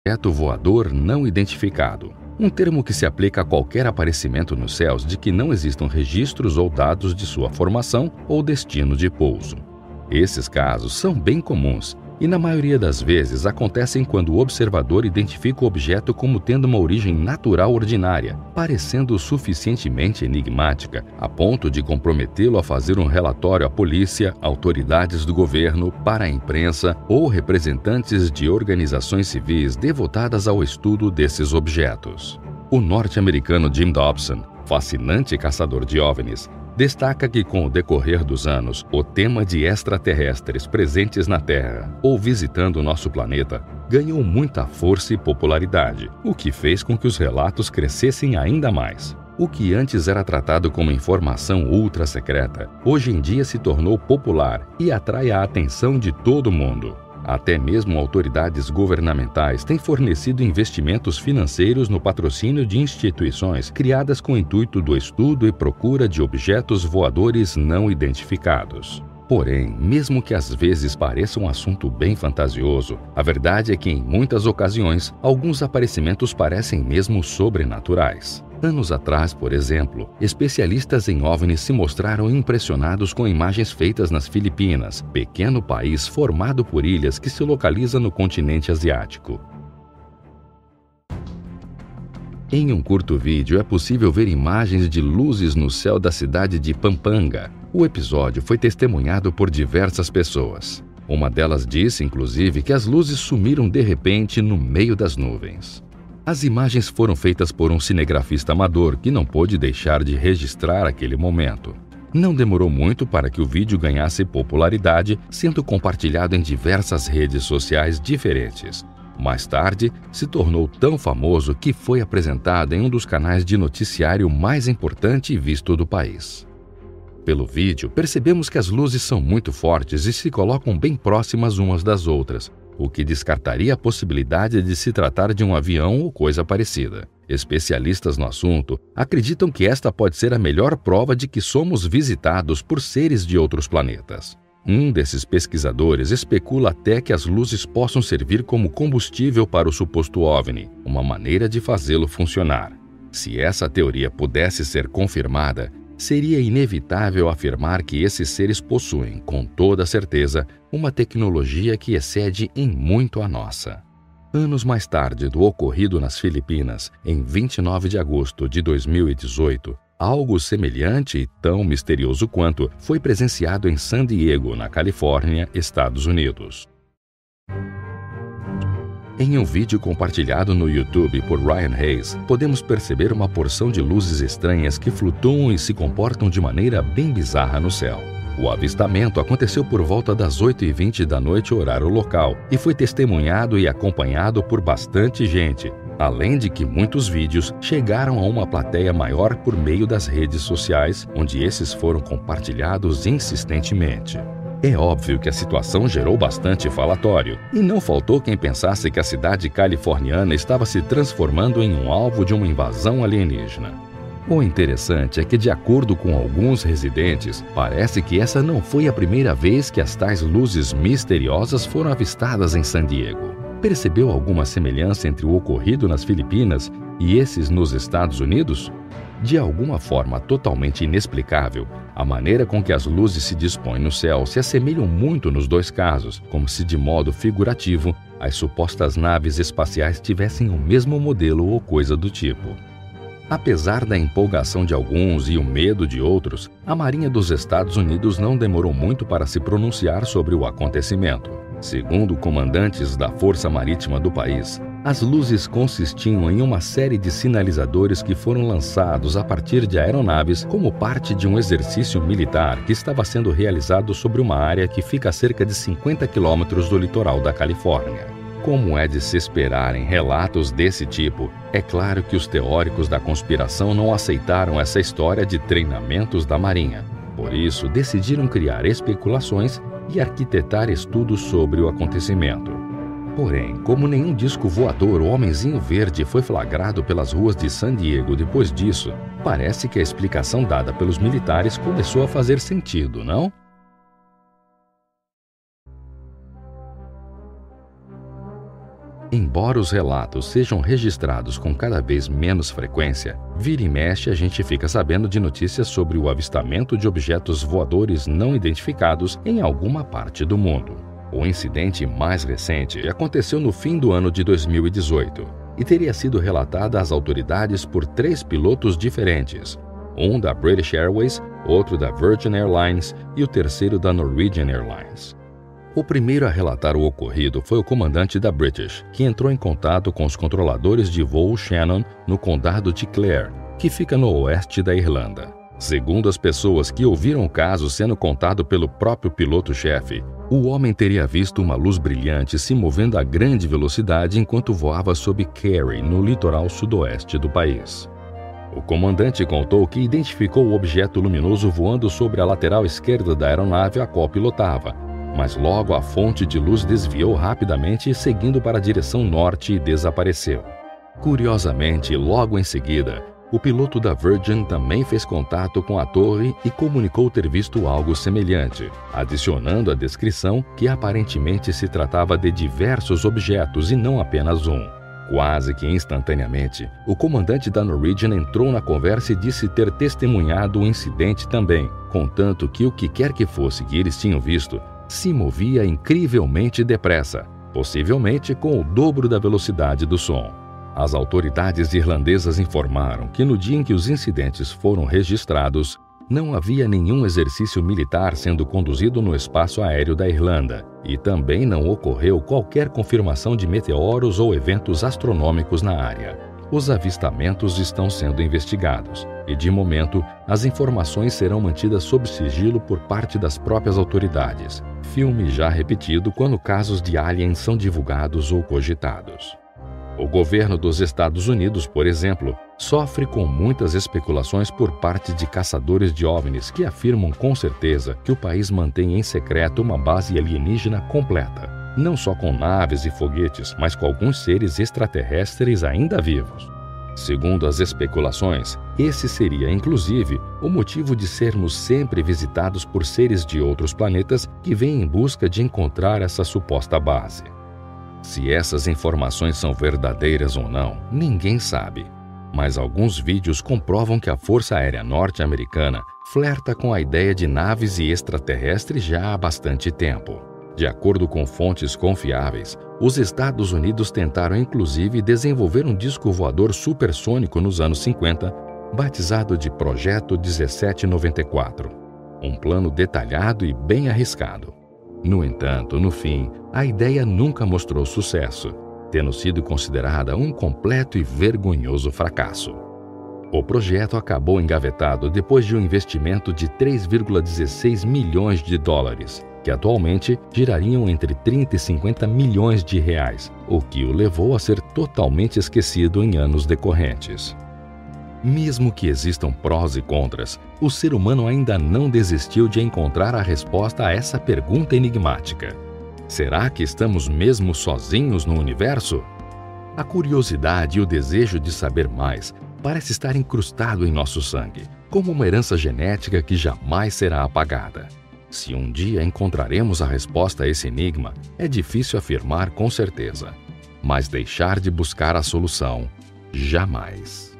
objeto voador não identificado. Um termo que se aplica a qualquer aparecimento nos céus de que não existam registros ou dados de sua formação ou destino de pouso. Esses casos são bem comuns e, na maioria das vezes, acontecem quando o observador identifica o objeto como tendo uma origem natural ordinária, parecendo suficientemente enigmática a ponto de comprometê-lo a fazer um relatório à polícia, autoridades do governo, para a imprensa ou representantes de organizações civis devotadas ao estudo desses objetos. O norte-americano Jim Dobson, fascinante caçador de OVNIs, destaca que, com o decorrer dos anos, o tema de extraterrestres presentes na Terra ou visitando o nosso planeta ganhou muita força e popularidade, o que fez com que os relatos crescessem ainda mais. O que antes era tratado como informação ultra secreta, hoje em dia se tornou popular e atrai a atenção de todo mundo. Até mesmo autoridades governamentais têm fornecido investimentos financeiros no patrocínio de instituições criadas com o intuito do estudo e procura de objetos voadores não identificados. Porém, mesmo que às vezes pareça um assunto bem fantasioso, a verdade é que em muitas ocasiões, alguns aparecimentos parecem mesmo sobrenaturais. Anos atrás, por exemplo, especialistas em OVNIs se mostraram impressionados com imagens feitas nas Filipinas, pequeno país formado por ilhas que se localiza no continente asiático. Em um curto vídeo é possível ver imagens de luzes no céu da cidade de Pampanga. O episódio foi testemunhado por diversas pessoas. Uma delas disse, inclusive, que as luzes sumiram de repente no meio das nuvens. As imagens foram feitas por um cinegrafista amador que não pôde deixar de registrar aquele momento. Não demorou muito para que o vídeo ganhasse popularidade, sendo compartilhado em diversas redes sociais diferentes. Mais tarde, se tornou tão famoso que foi apresentado em um dos canais de noticiário mais importante e visto do país. Pelo vídeo, percebemos que as luzes são muito fortes e se colocam bem próximas umas das outras, o que descartaria a possibilidade de se tratar de um avião ou coisa parecida. Especialistas no assunto acreditam que esta pode ser a melhor prova de que somos visitados por seres de outros planetas. Um desses pesquisadores especula até que as luzes possam servir como combustível para o suposto OVNI, uma maneira de fazê-lo funcionar. Se essa teoria pudesse ser confirmada, seria inevitável afirmar que esses seres possuem, com toda certeza, uma tecnologia que excede em muito a nossa. Anos mais tarde do ocorrido nas Filipinas, em 29 de agosto de 2018, algo semelhante e tão misterioso quanto foi presenciado em San Diego, na Califórnia, Estados Unidos. Em um vídeo compartilhado no YouTube por Ryan Hayes, podemos perceber uma porção de luzes estranhas que flutuam e se comportam de maneira bem bizarra no céu. O avistamento aconteceu por volta das 8h20 da noite, horário local, e foi testemunhado e acompanhado por bastante gente, além de que muitos vídeos chegaram a uma plateia maior por meio das redes sociais, onde esses foram compartilhados insistentemente. É óbvio que a situação gerou bastante falatório, e não faltou quem pensasse que a cidade californiana estava se transformando em um alvo de uma invasão alienígena. O interessante é que, de acordo com alguns residentes, parece que essa não foi a primeira vez que as tais luzes misteriosas foram avistadas em San Diego. Percebeu alguma semelhança entre o ocorrido nas Filipinas e esses nos Estados Unidos? De alguma forma totalmente inexplicável, a maneira com que as luzes se dispõem no céu se assemelham muito nos dois casos, como se de modo figurativo as supostas naves espaciais tivessem o mesmo modelo ou coisa do tipo. Apesar da empolgação de alguns e o medo de outros, a Marinha dos Estados Unidos não demorou muito para se pronunciar sobre o acontecimento. Segundo comandantes da Força Marítima do país, as luzes consistiam em uma série de sinalizadores que foram lançados a partir de aeronaves como parte de um exercício militar que estava sendo realizado sobre uma área que fica a cerca de 50 quilômetros do litoral da Califórnia. Como é de se esperar em relatos desse tipo, é claro que os teóricos da conspiração não aceitaram essa história de treinamentos da Marinha. Por isso, decidiram criar especulações e arquitetar estudos sobre o acontecimento. Porém, como nenhum disco voador ou homenzinho verde foi flagrado pelas ruas de San Diego depois disso, parece que a explicação dada pelos militares começou a fazer sentido, não? Embora os relatos sejam registrados com cada vez menos frequência, vira e mexe a gente fica sabendo de notícias sobre o avistamento de objetos voadores não identificados em alguma parte do mundo. O incidente mais recente aconteceu no fim do ano de 2018 e teria sido relatado às autoridades por 3 pilotos diferentes, um da British Airways, outro da Virgin Airlines e o terceiro da Norwegian Airlines. O primeiro a relatar o ocorrido foi o comandante da British, que entrou em contato com os controladores de voo Shannon no condado de Clare, que fica no oeste da Irlanda. Segundo as pessoas que ouviram o caso sendo contado pelo próprio piloto-chefe, o homem teria visto uma luz brilhante se movendo a grande velocidade enquanto voava sob Kerry, no litoral sudoeste do país. O comandante contou que identificou o objeto luminoso voando sobre a lateral esquerda da aeronave a qual pilotava, mas logo a fonte de luz desviou rapidamente, seguindo para a direção norte e desapareceu. Curiosamente, logo em seguida, o piloto da Virgin também fez contato com a torre e comunicou ter visto algo semelhante, adicionando a descrição que aparentemente se tratava de diversos objetos e não apenas um. Quase que instantaneamente, o comandante da Norwegian entrou na conversa e disse ter testemunhado o incidente também, contanto que o que quer que fosse que eles tinham visto se movia incrivelmente depressa, possivelmente com o dobro da velocidade do som. As autoridades irlandesas informaram que no dia em que os incidentes foram registrados, não havia nenhum exercício militar sendo conduzido no espaço aéreo da Irlanda e também não ocorreu qualquer confirmação de meteoros ou eventos astronômicos na área. Os avistamentos estão sendo investigados e, de momento, as informações serão mantidas sob sigilo por parte das próprias autoridades. Filme já repetido quando casos de aliens são divulgados ou cogitados. O governo dos Estados Unidos, por exemplo, sofre com muitas especulações por parte de caçadores de OVNIs que afirmam com certeza que o país mantém em secreto uma base alienígena completa, não só com naves e foguetes, mas com alguns seres extraterrestres ainda vivos. Segundo as especulações, esse seria, inclusive, o motivo de sermos sempre visitados por seres de outros planetas que vêm em busca de encontrar essa suposta base. Se essas informações são verdadeiras ou não, ninguém sabe. Mas alguns vídeos comprovam que a Força Aérea Norte-Americana flerta com a ideia de naves e extraterrestres já há bastante tempo. De acordo com fontes confiáveis, os Estados Unidos tentaram inclusive desenvolver um disco voador supersônico nos anos 50, batizado de Projeto 1794. Um plano detalhado e bem arriscado. No entanto, no fim, a ideia nunca mostrou sucesso, tendo sido considerada um completo e vergonhoso fracasso. O projeto acabou engavetado depois de um investimento de 3,16 milhões de dólares, que atualmente girariam entre 30 e 50 milhões de reais, o que o levou a ser totalmente esquecido em anos decorrentes. Mesmo que existam prós e contras, o ser humano ainda não desistiu de encontrar a resposta a essa pergunta enigmática. Será que estamos mesmo sozinhos no universo? A curiosidade e o desejo de saber mais parece estar incrustado em nosso sangue, como uma herança genética que jamais será apagada. Se um dia encontraremos a resposta a esse enigma, é difícil afirmar com certeza. Mas deixar de buscar a solução, jamais.